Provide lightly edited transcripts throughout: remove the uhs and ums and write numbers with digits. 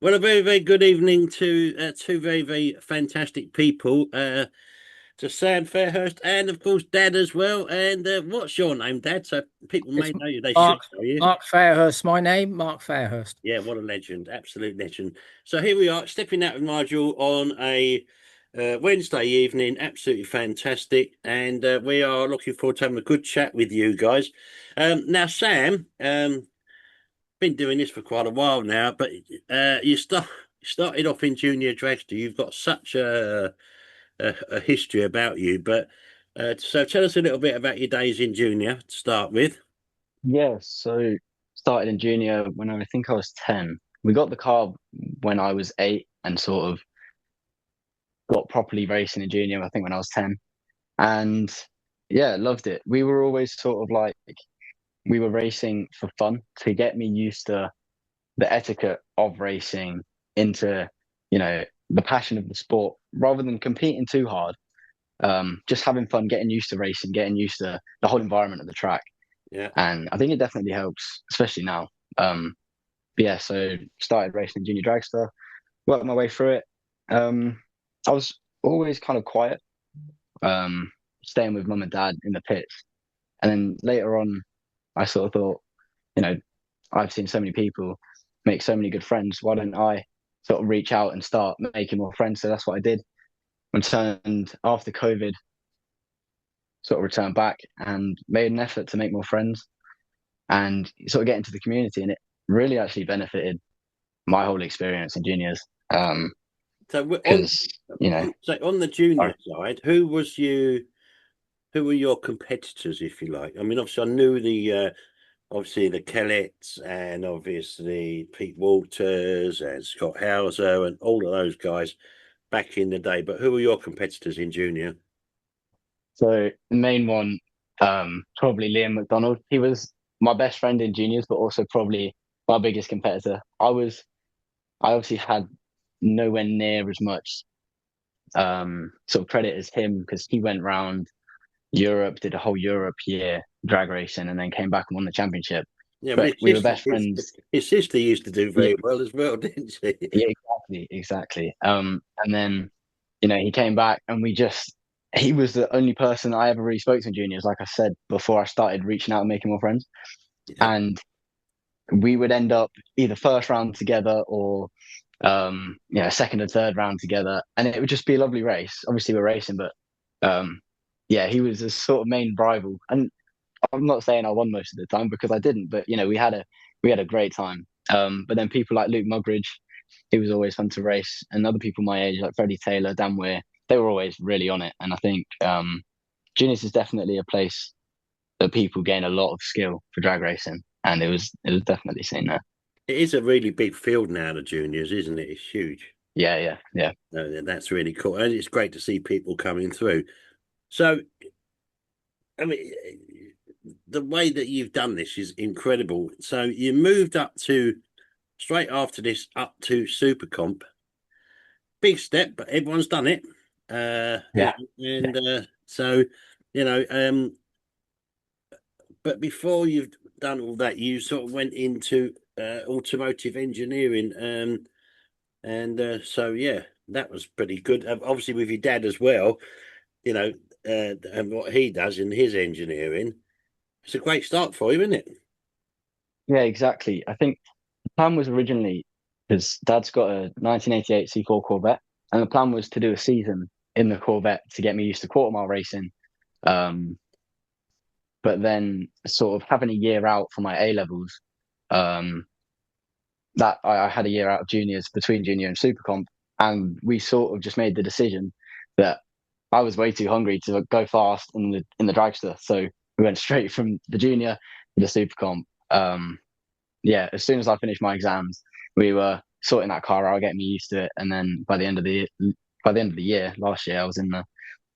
Well, a very, very good evening to two very, very fantastic people. To Sam Fairhurst and, of course, Dad as well. And what's your name, Dad? So people It's may know you. They should Mark know you. Mark Fairhurst. My name, Mark Fairhurst. Yeah, what a legend. Absolute legend. So here we are, stepping out of Nigel on a Wednesday evening. Absolutely fantastic. And we are looking forward to having a good chat with you guys. Now, Sam, been doing this for quite a while now, but started off in junior dragster. You've got such a history about you, but so tell us a little bit about your days in junior to start with. Yeah, so started in junior when I think I was 10. We got the car when I was 8 and sort of got properly racing in junior, I think when I was 10. And yeah, loved it. We were always sort of like we were racing for fun to get me used to the etiquette of racing into, you know, the passion of the sport rather than competing too hard. Just having fun, getting used to racing, getting used to the whole environment of the track. Yeah. And I think it definitely helps, especially now. But yeah, so started racing in junior dragster, worked my way through it. I was always kind of quiet, um, staying with mum and dad in the pits. And then later on, I sort of thought, you know, I've seen so many people make so many good friends. Why don't I sort of reach out and start making more friends? So that's what I did. Returned after COVID, sort of returned back and made an effort to make more friends and sort of get into the community. And it really actually benefited my whole experience in juniors. So Because, you know, on the I, junior side, who was you? Who were your competitors, if you like? I mean, obviously, I knew the obviously the Kellets and obviously Pete Walters and Scott Hauser and all of those guys back in the day. But who were your competitors in junior? so the main one, probably Liam McDonald. He was my best friend in juniors, but also probably my biggest competitor. I obviously had nowhere near as much sort of credit as him because he went round Europe, did a whole Europe year drag racing, and then came back and won the championship. Yeah, I mean, But we were best friends. his sister used to do Yeah, very well as well, didn't she? yeah, exactly. And then he came back, and he was the only person I ever really spoke to in juniors. Like I said before, I started reaching out and making more friends, Yeah, and we would end up either first round together or second and third round together, and it would just be a lovely race. Obviously, we're racing, but yeah, he was a sort of main rival, and I'm not saying I won most of the time because I didn't, but we had a great time. But then people like Luke Mugridge, he was always fun to race, and other people my age like Freddie Taylor, Dan Weir, they were always really on it. And I think juniors is definitely a place that people gain a lot of skill for drag racing, and it was definitely seen there. it is a really big field now, the juniors, isn't it? It's huge. Yeah, yeah, yeah. That's really cool, and it's great to see people coming through. So, I mean, the way that you've done this is incredible. So you moved up to straight after this up to Super Comp. Big step, but everyone's done it. Yeah. And so you know, but before you've done all that, you sort of went into automotive engineering, and so yeah, that was pretty good. Obviously, with your dad as well, you know, and what he does in his engineering, it's a great start for him, isn't it? Yeah, exactly. I think the plan was originally because Dad's got a 1988 C4 Corvette, and the plan was to do a season in the Corvette to get me used to quarter mile racing. Um, but then sort of having a year out for my A levels, um, that I had a year out of juniors between junior and super comp, and we sort of just made the decision that I was way too hungry to go fast in the dragster, so we went straight from the junior to the super comp. Yeah, as soon as I finished my exams, we were sorting that car out, getting me used to it, and then by the end of the year last year, I was in the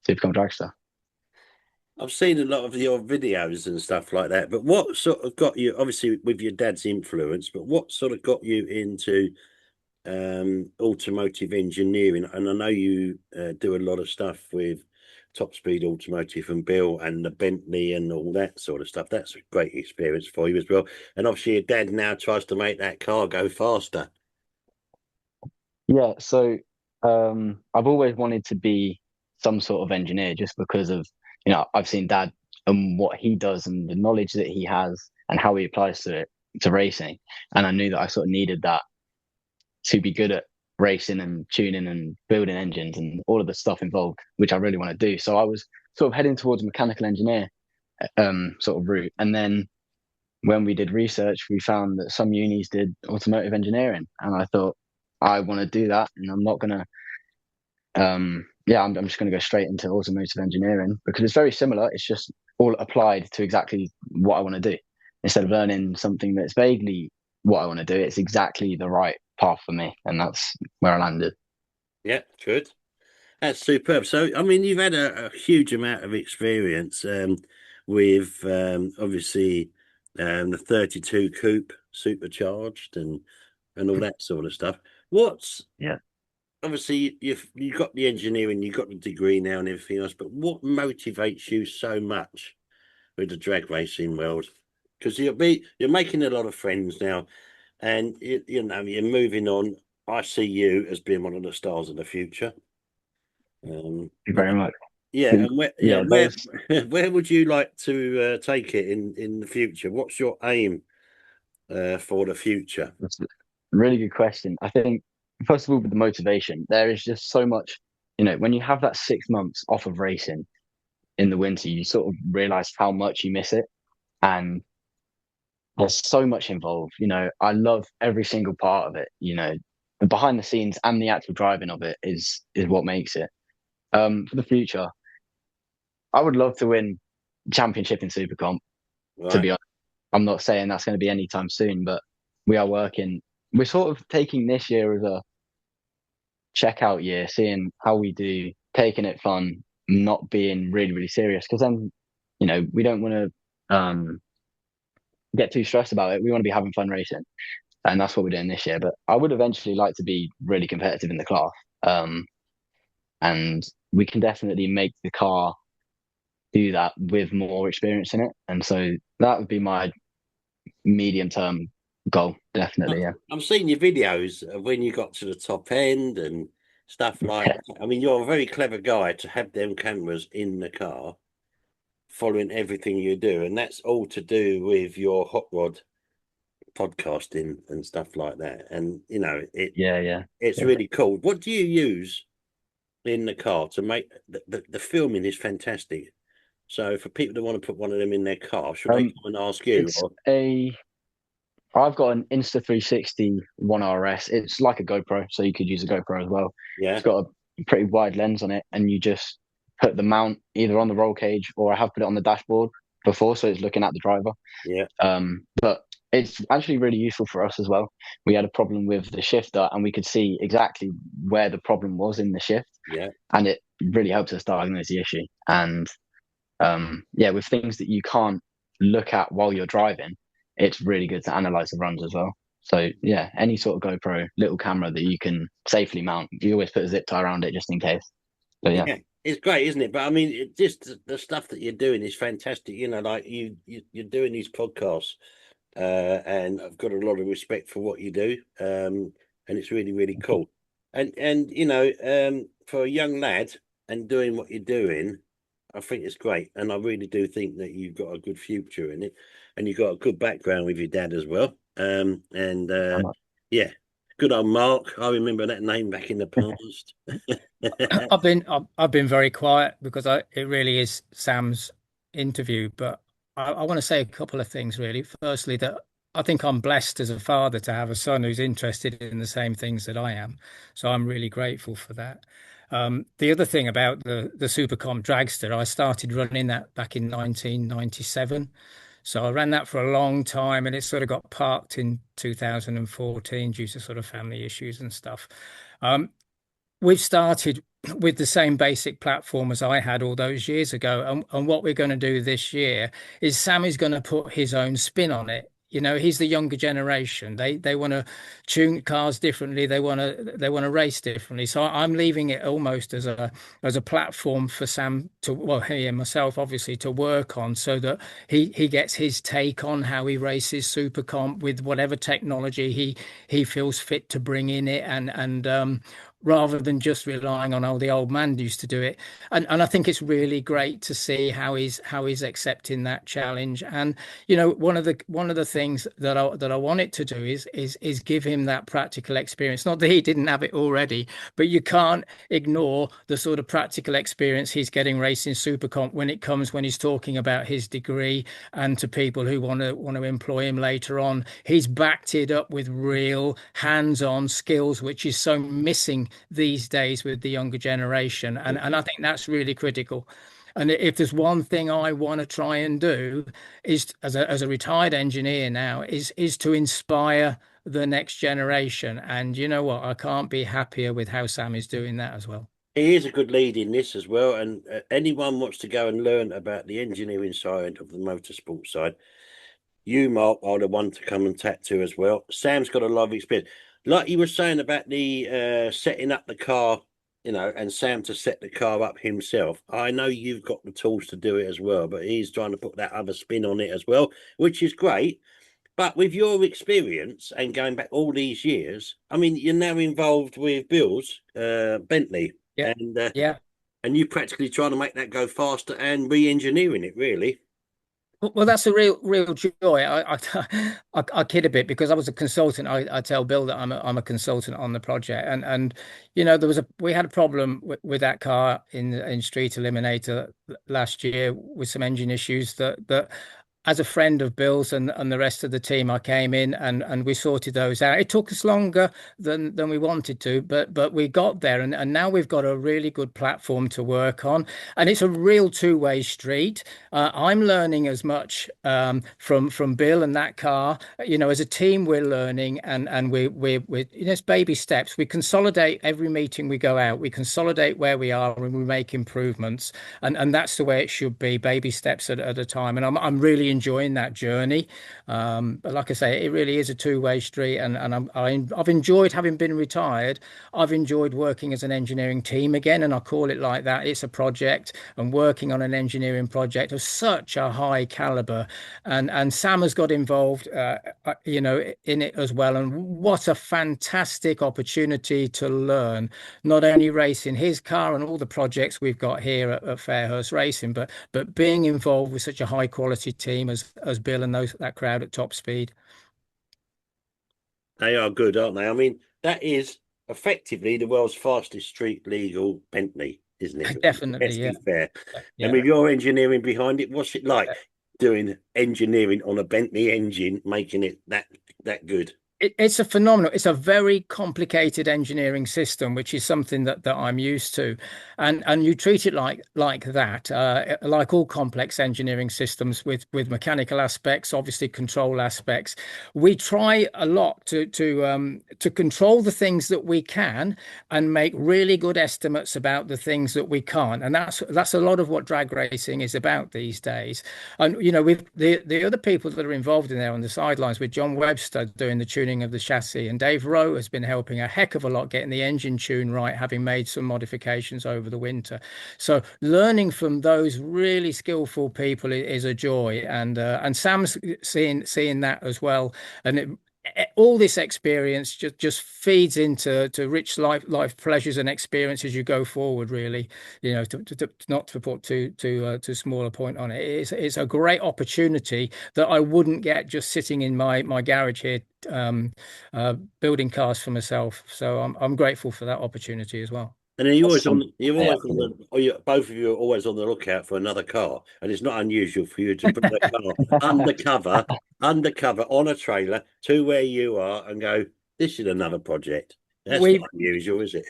Supercom dragster. I've seen a lot of your videos and stuff like that, but what sort of got you, obviously with your dad's influence, but what sort of got you into automotive engineering? And I know you do a lot of stuff with Top Speed Automotive and Bill and the Bentley and all that sort of stuff. That's a great experience for you as well. And obviously, your dad now tries to make that car go faster. Yeah, so I've always wanted to be some sort of engineer just because of, I've seen Dad and what he does and the knowledge that he has and how he applies to it to racing. And I knew that I sort of needed that to be good at racing and tuning and building engines and all of the stuff involved, which I really want to do. So I was sort of heading towards a mechanical engineer sort of route. And then when we did research, we found that some unis did automotive engineering, and I thought I want to do that, and I'm not gonna. I'm just gonna go straight into automotive engineering because it's very similar. It's just all applied to exactly what I want to do. Instead of learning something that's vaguely what I want to do, it's exactly the right path for me, and that's where I landed. Yeah, good. That's superb. So, I mean, you've had a huge amount of experience with obviously the 32 coupe supercharged and all that sort of stuff. What's Yeah. obviously you've got the engineering, you've got the degree now and everything else, but what motivates you so much with the drag racing world? Because you're making a lot of friends now, and you're moving on. I see you as being one of the stars of the future. Thank you You know, very much. yeah, and Yeah, where those where would you like to take it in the future? What's your aim for the future? that's a really good question. I think first of all, with the motivation, there is just so much, when you have that 6 months off of racing in the winter, you sort of realize how much you miss it. And there's so much involved. I love every single part of it. The behind the scenes and the actual driving of it is what makes it. For the future, I would love to win championship in Supercomp, to Right? be honest. I'm not saying that's going to be anytime soon, but we are working. We're sort of taking this year as a checkout year, seeing how we do, taking it fun, not being really, really serious. Because then, we don't want to get too stressed about it. We want to be having fun racing, and that's what we're doing this year. But I would eventually like to be really competitive in the class, um, and we can definitely make the car do that with more experience in it. And so that would be my medium term goal, definitely. Yeah. I've seen your videos of when you got to the top end and stuff like that. I mean, you're a very clever guy to have them cameras in the car following everything you do, and that's all to do with your hot rod podcasting and stuff like that. And Yeah, yeah. it's Yeah. really cool. What do you use in the car to make the filming is fantastic. So for people that want to put one of them in their car, should they Um, come and ask you? it's Or a I've got an Insta 360 One RS. It's like a GoPro, so you could use a GoPro as well. yeah, It's got a pretty wide lens on it, and you just put the mount either on the roll cage or I have put it on the dashboard before, so it's looking at the driver. yeah, But it's actually really useful for us as well. We had a problem with the shifter, and we could see exactly where the problem was in the shift, yeah, and it really helps us diagnose the issue. And with things that you can't look at while you're driving, it's really good to analyze the runs as well. So yeah, any sort of GoPro little camera that you can safely mount, you always put a zip tie around it just in case. So yeah, yeah. It's great, isn't it? But I mean, just the stuff that you're doing is fantastic. Like you're doing these podcasts, and I've got a lot of respect for what you do. And it's really, really cool. And for a young lad and doing what you're doing, I think it's great. And I really do think that you've got a good future in it, and you've got a good background with your dad as well. And I'm not- yeah, good old Mark. I remember that name back in the past. I've been very quiet because it really is Sam's interview, but I want to say a couple of things really. Firstly, that I think I'm blessed as a father to have a son who's interested in the same things that I am, so I'm really grateful for that. The other thing about the Supercomp Dragster, I started running that back in 1997. So I ran that for a long time, and it sort of got parked in 2014 due to sort of family issues and stuff. Um, we've started with the same basic platform as I had all those years ago. And what we're going to do this year is Sam is going to put his own spin on it. he's the younger generation. They want to tune cars differently. They want to race differently. So I'm leaving it almost as a platform for Sam to, well, he and myself obviously, to work on, so that he gets his take on how he races super comp with whatever technology he feels fit to bring in it, and rather than just relying on how the old man used to do it. And I think it's really great to see how he's accepting that challenge. And one of the things that I wanted to do is give him that practical experience. Not that he didn't have it already, but you can't ignore the sort of practical experience he's getting racing supercomp when he's talking about his degree, and to people who want to employ him later on. He's backed it up with real hands-on skills, which is so missing these days with the younger generation. And I think that's really critical. And if there's one thing I want to try and do, is as a retired engineer now, is to inspire the next generation. And you know what? I can't be happier with how Sam is doing that as well. He is a good lead in this as well. And anyone wants to go and learn about the engineering side of the motorsport side, you, Mark, are the one to come and chat to as well. Sam's got a lot of experience. Like you were saying about the setting up the car, and Sam to set the car up himself. I know you've got the tools to do it as well, but he's trying to put that other spin on it as well, which is great. But with your experience and going back all these years, I mean, you're now involved with Bill's Bentley, Yeah. and Yeah. and you practically trying to make that go faster and re-engineering it, really. Well, that's a real joy. I kid a bit because I was a consultant. I tell Bill that I'm a consultant on the project, and we had a problem with that car in Street Eliminator last year with some engine issues that as a friend of Bill's and the rest of the team, I came in and we sorted those out. It took us longer than we wanted to, but we got there, and now we've got a really good platform to work on, and it's a real two-way street. I'm learning as much from Bill and that car. As a team, we're learning, and we're it's baby steps. We consolidate every meeting we go out. We consolidate where we are, and we make improvements, and that's the way it should be. Baby steps at a time, and I'm really enjoying that journey. But like I say, it really is a two-way street, and I've enjoyed, having been retired, I've enjoyed working as an engineering team again, and I call it like that. It's a project, and working on an engineering project of such a high caliber, and Sam has got involved, in it as well. And what a fantastic opportunity to learn, not only racing his car and all the projects we've got here at Fairhurst Racing, but being involved with such a high quality team as Bill and that crowd at Top Speed. They are good, aren't they? I mean, that is effectively the world's fastest street legal Bentley, isn't it? Definitely, Let's yeah. be fair. Yeah. And with your engineering behind it, what's it like doing engineering on a Bentley engine, making it that good? It's it's a very complicated engineering system, which is something that I'm used to, and you treat it like that, like all complex engineering systems with mechanical aspects, obviously control aspects. We try a lot to control the things that we can and make really good estimates about the things that we can't, and that's a lot of what drag racing is about these days. And with the other people that are involved in there on the sidelines, with John Webster doing the tuning of the chassis, and Dave Rowe has been helping a heck of a lot getting the engine tune right, having made some modifications over the winter. So learning from those really skillful people is a joy, and Sam's seeing that as well. And all this experience just feeds into rich life pleasures and experience as you go forward, really. Not to put too small a point on it, it's a great opportunity that I wouldn't get just sitting in my garage here, building cars for myself. So I'm grateful for that opportunity as well. And then Awesome. both of you are always on the lookout for another car, and it's not unusual for you to put the car undercover on a trailer to where you are and go, "This is another project." That's not unusual, is it?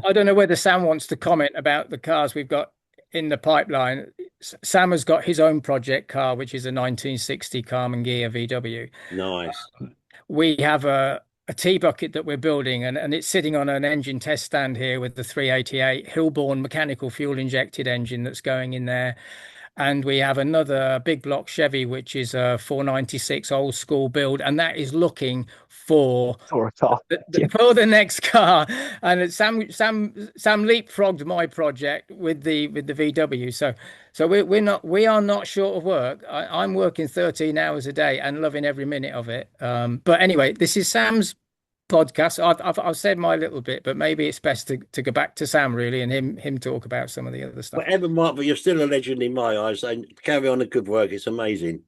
I don't know whether Sam wants to comment about the cars we've got in the pipeline. Sam has got his own project car, which is a 1960 Carman Ghia VW. Nice. We have a T-bucket that we're building, and it's sitting on an engine test stand here with the 388 Hillborn mechanical fuel injected engine that's going in there. and we have another big block Chevy, which is a 496 old school build, and that is looking for Or a car. Yeah. for the next car. And Sam leapfrogged my project with the VW. So we are not short of work. I'm working 13 hours a day and loving every minute of it. But anyway, this is Sam's podcast. I've said my little bit, but maybe it's best to go back to Sam really and him talk about some of the other stuff. Whatever, Mark, but you're still a legend in my eyes. And carry on the good work. It's amazing.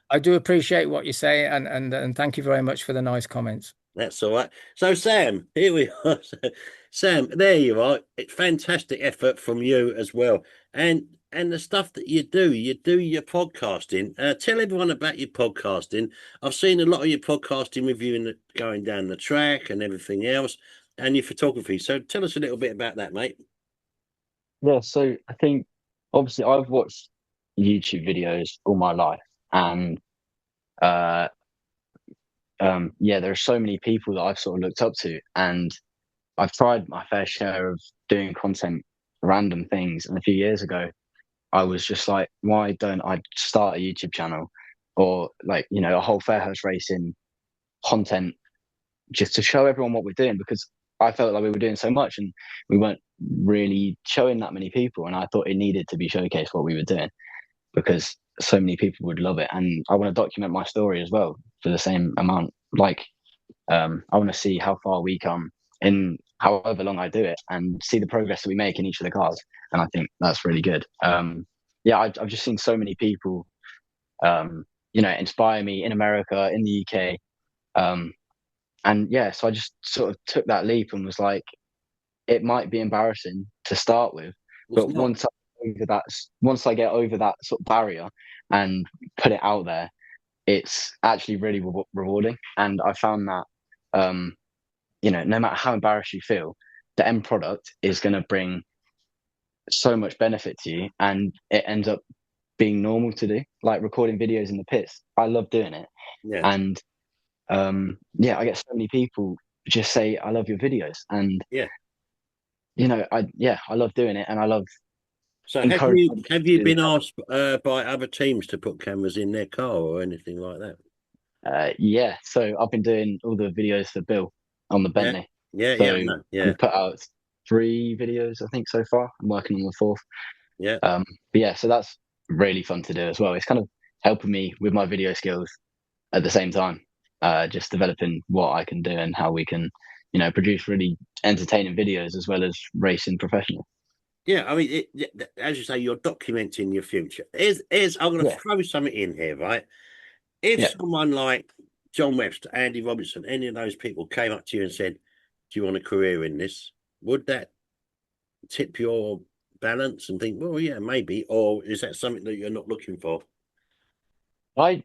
I do appreciate what you say, and thank you very much for the nice comments. That's all right. So, Sam, here we are. Sam, there you are. It's fantastic effort from you as well. And the stuff that you do your podcasting. Tell everyone about your podcasting. I've seen a lot of your podcasting with you going down the track and everything else, and your photography. So, tell us a little bit about that, mate. Yeah, so I think obviously I've watched YouTube videos all my life, and uh, yeah, there are so many people that I've sort of looked up to, and I've tried my fair share of doing content, random things. And a few years ago, I was just like, why don't I start a YouTube channel or like, a whole fairhurst racing content just to show everyone what we're doing? Because I felt like we were doing so much and we weren't really showing that many people. And I thought it needed to be showcased what we were doing because so many people would love it. And I want to document my story as well for the same amount. Like, I want to see how far we come in however long I do it and see the progress that we make in each of the cars. And I think that's really good. Yeah, I've just seen so many people, inspire me in America, in the UK. And yeah, so I just sort of took that leap and was like, it might be embarrassing to start with, but once I get over that sort of barrier and put it out there, it's actually really rewarding. And I found that, no matter how embarrassed you feel, the end product is going to bring so much benefit to you, and it ends up being normal to do, like recording videos in the pits. I love doing it. Yeah. And I get so many people just say, I love your videos. And yeah, I love doing it, and I love. So have you been asked by other teams to put cameras in their car or anything like that? Yeah, so I've been doing all the videos for Bill on the Bentley. Yeah. I've put out 3 videos, I think, so far. I'm working on the 4th. Yeah. But yeah, so that's really fun to do as well. It's kind of helping me with my video skills at the same time, just developing what I can do and how we can, produce really entertaining videos as well as racing professional. Yeah, I mean, as you say, you're documenting your future. I'm going to throw something in here, right? If someone like John Webster, Andy Robinson, any of those people came up to you and said, "Do you want a career in this?" Would that tip your balance and think, "Well, yeah, maybe," or is that something that you're not looking for? I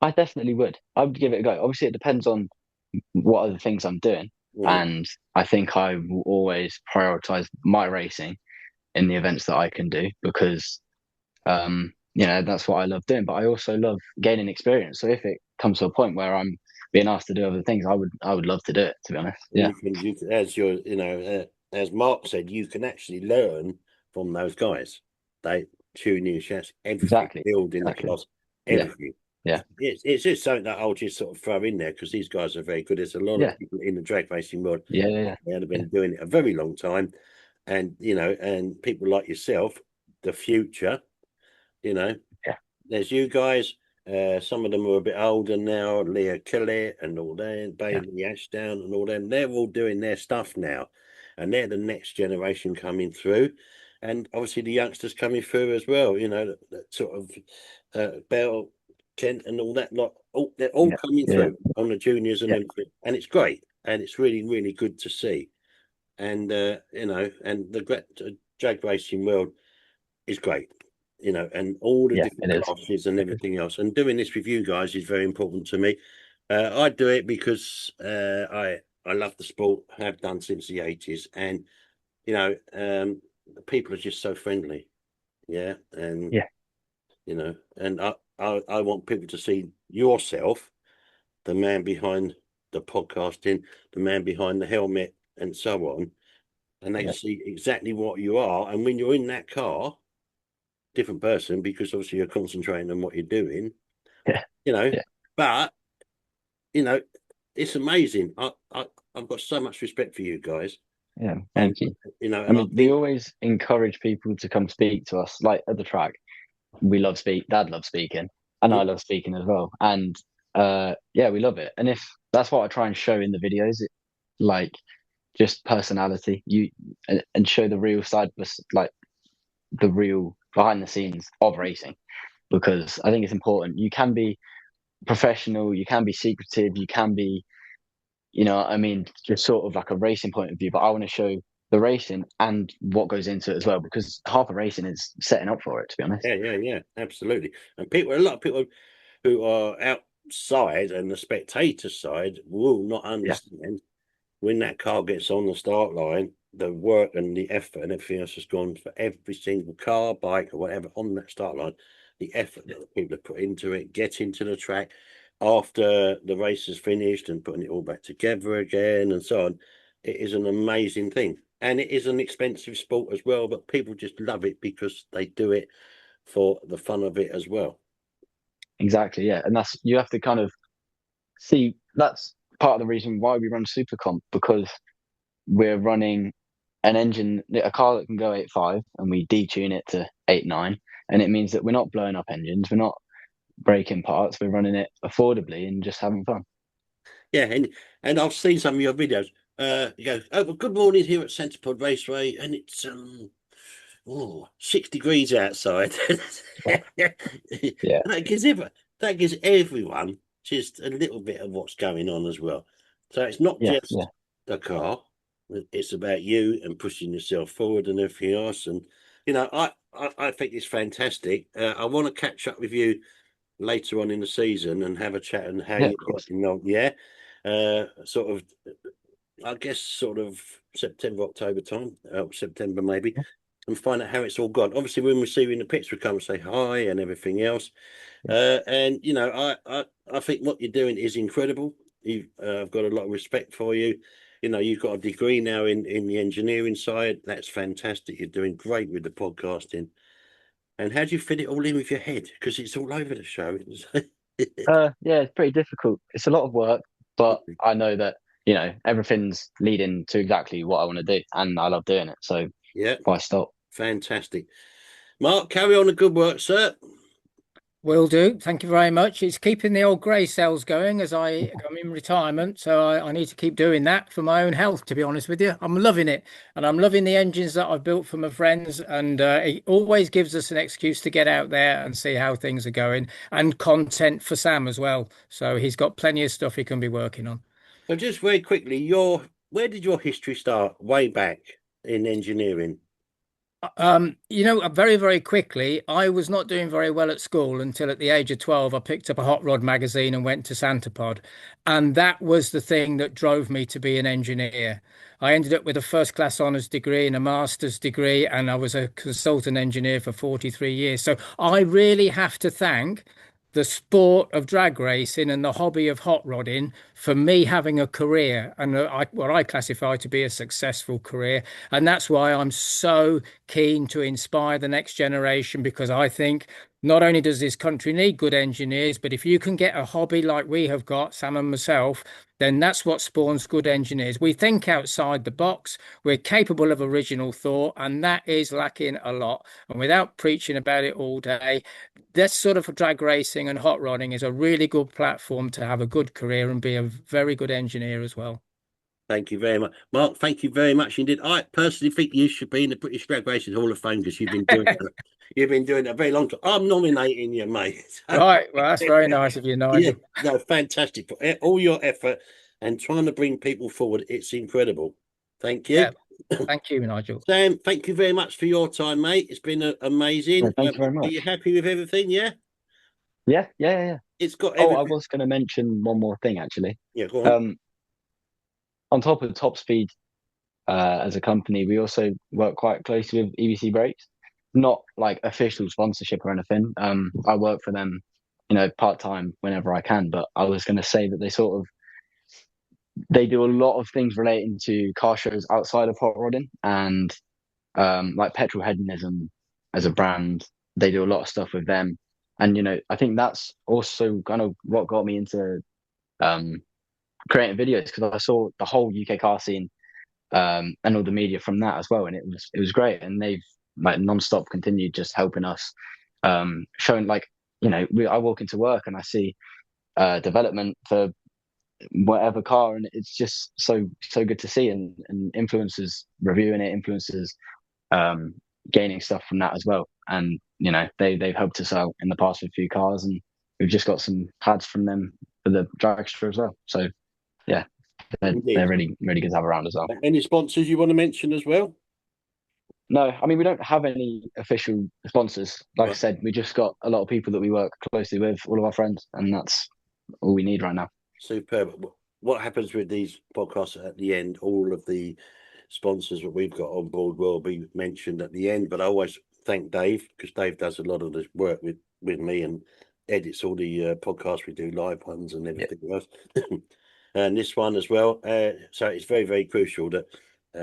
definitely would. I would give it a go. Obviously, it depends on what other things I'm doing, and I think I will always prioritize my racing in the events that I can do because, that's what I love doing. But I also love gaining experience. So if it comes to a point where I'm being asked to do other things, I would love to do it. To be honest, yeah. You can, as Mark said, you can actually learn from those guys. They tune in, chassis, everything, Exactly. building the class, everything. Yeah. It's just something that I'll just sort of throw in there because these guys are very good. There's a lot of people in the drag racing world. Yeah. They have been doing it a very long time. And, and people like yourself, the future, there's you guys. Some of them are a bit older now, Leah Kellett and all that, Bailey Ashdown and all them. They're all doing their stuff now. And they're the next generation coming through. And obviously the youngsters coming through as well, that sort of Bell, Kent and all that lot. They're all coming through on the juniors and everything. And it's great. And it's really, really good to see. And, and the drag racing world is great, and all the different classes and everything else. And doing this with you guys is very important to me. I do it because I love the sport, have done since the 80s. And, the people are just so friendly. Yeah. And, and I want people to see yourself, the man behind the podcasting, the man behind the helmet, and so on, and they see exactly what you are. And when you're in that car, different person because obviously you're concentrating on what you're doing, Yeah, you know. yeah, But you know, it's amazing. I've got so much respect for you guys, yeah. and Thank you. you know, I and I mean, we think always encourage people to come speak to us, like at the track. We love speak. Dad loves speaking, and I love speaking as well. And yeah, we love it. And if that's what I try and show in the videos, like just personality, and show the real side, like the real behind the scenes of racing, because I think it's important. You can be professional, you can be secretive, you can be, I mean, just sort of like a racing point of view. But I want to show the racing and what goes into it as well, because half of racing is setting up for it, to be honest. yeah, absolutely. And a lot of people who are outside and the spectator side will not Yeah, understand when that car gets on the start line, the work and the effort and everything else has gone for every single car, bike, or whatever on that start line. The effort that the people have put into it, getting to the track after the race is finished and putting it all back together again and so on. It is an amazing thing. And it is an expensive sport as well, but people just love it because they do it for the fun of it as well. exactly. Yeah, and you have to kind of see that's part of the reason why we run Super Comp, because we're running an engine, a car that can go 8.5, and we detune it to 8.9, and it means that we're not blowing up engines, we're not breaking parts, we're running it affordably and just having fun. Yeah, and I've seen some of your videos. You go, oh, well, good morning here at Centrepod Raceway, and it's 6 degrees outside. Yeah, That gives that gives everyone just a little bit of what's going on as well. So it's not yeah, yeah, just the car; it's about you and pushing yourself forward and everything else. And I think it's fantastic. I want to catch up with you later on in the season and have a chat and how yeah, you're of course. getting on. Yeah, sort of. I guess sort of September, October time, September maybe, Yeah, and find out how it's all gone. Obviously, when we're seeing the pits, we come and say hi and everything else. yeah, And I think what you're doing is incredible. I've got a lot of respect for you. You've got a degree now in the engineering side. That's fantastic. You're doing great with the podcasting. And how do you fit it all in with your head? Because it's all over the show. yeah, it's pretty difficult. It's a lot of work, but I know that, everything's leading to exactly what I want to do, and I love doing it. So Yeah, why stop? fantastic. Mark, carry on the good work, sir. Will do. Thank you very much. It's keeping the old grey cells going as I'm in retirement, so I need to keep doing that for my own health, to be honest with you. I'm loving it, and I'm loving the engines that I've built for my friends, and it always gives us an excuse to get out there and see how things are going, and content for Sam as well. So he's got plenty of stuff he can be working on. So just very quickly, where did your history start? Way back in engineering. Very, very quickly, I was not doing very well at school until at the age of 12, I picked up a hot rod magazine and went to Santapod. And that was the thing that drove me to be an engineer. I ended up with a first class honours degree and a master's degree, and I was a consultant engineer for 43 years. So I really have to thank the sport of drag racing and the hobby of hot rodding for me having a career and what I classify to be a successful career. And that's why I'm so keen to inspire the next generation, because I think not only does this country need good engineers, but if you can get a hobby like we have got, Sam and myself, then that's what spawns good engineers. We think outside the box, we're capable of original thought, and that is lacking a lot. And without preaching about it all day, this sort of drag racing and hot rodding is a really good platform to have a good career and be a very good engineer as well. Thank you very much, Mark. Thank you very much indeed. I personally think you should be in the British Drag Racing Hall of Fame because you've been doing it a very long time. I'm nominating you, mate. Right. Well, that's very nice of you, Yeah, Nigel. no, fantastic for all your effort and trying to bring people forward. It's incredible. Thank you. Yeah. Thank you, Nigel. Sam, thank you very much for your time, mate. It's been amazing. Yeah, thank you very Are much. you happy with everything? Yeah, Yeah, yeah, yeah. it's got Oh, I everything. was going to mention one more thing actually. Yeah, go on. Um, on top of Top Speed, as a company, we also work quite closely with EBC Brakes. Not like official sponsorship or anything. I work for them, part time whenever I can. But I was going to say that they do a lot of things relating to car shows outside of hot rodding, and like petrol hedonism as a brand. they do a lot of stuff with them. And I think that's also kind of what got me into creating videos, because I saw the whole UK car scene and all the media from that as well, and it was great. And they've like non-stop continued just helping us, showing like I walk into work and I see development for whatever car, and it's just so good to see. And influencers reviewing it, influencers gaining stuff from that as well. And they've helped us out in the past with a few cars, and we've just got some pads from them for the dragster as well. So yeah, they're really really good to have around as well. Any sponsors you want to mention as well? No, I mean, we don't have any official sponsors. Like I said, we just got a lot of people that we work closely with, all of our friends, and that's all we need right now. Superb. What happens with these podcasts at the end? All of the sponsors that we've got on board will be mentioned at the end, but I always thank Dave, because Dave does a lot of this work with me and edits all the podcasts we do, live ones and everything else. And this one as well. So it's very, very crucial that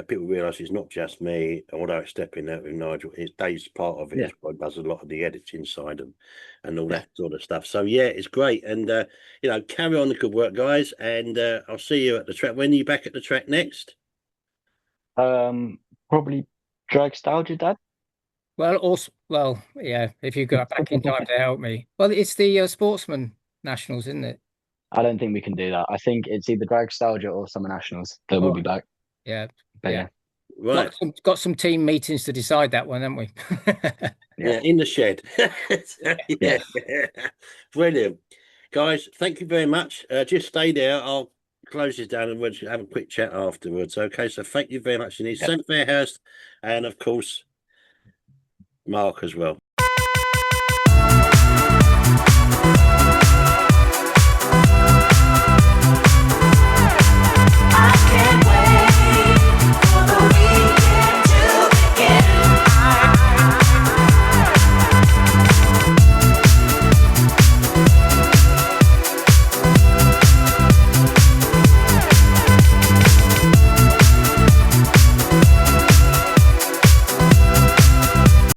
people realise it's not just me, although it's stepping out with Nigel. It's Dave's part of it as well. Does a lot of the editing side and all that sort of stuff. So yeah, it's great. And carry on the good work, guys. And I'll see you at the track. When are you back at the track next? Probably Dragstalgia, Dad. Well, yeah. If you go back in time to help me, well, it's the Sportsman Nationals, isn't it? I don't think we can do that. I think it's either Dragstalgia or Summer Nationals that will be back. Yeah, but yeah. Right. Got some team meetings to decide that one, haven't we? Yeah, in the shed. Yeah. Brilliant. Guys, thank you very much. Just stay there. I'll close this down and we'll have a quick chat afterwards. Okay, so thank you very much indeed. Sam Fairhurst, and of course, Mark as well.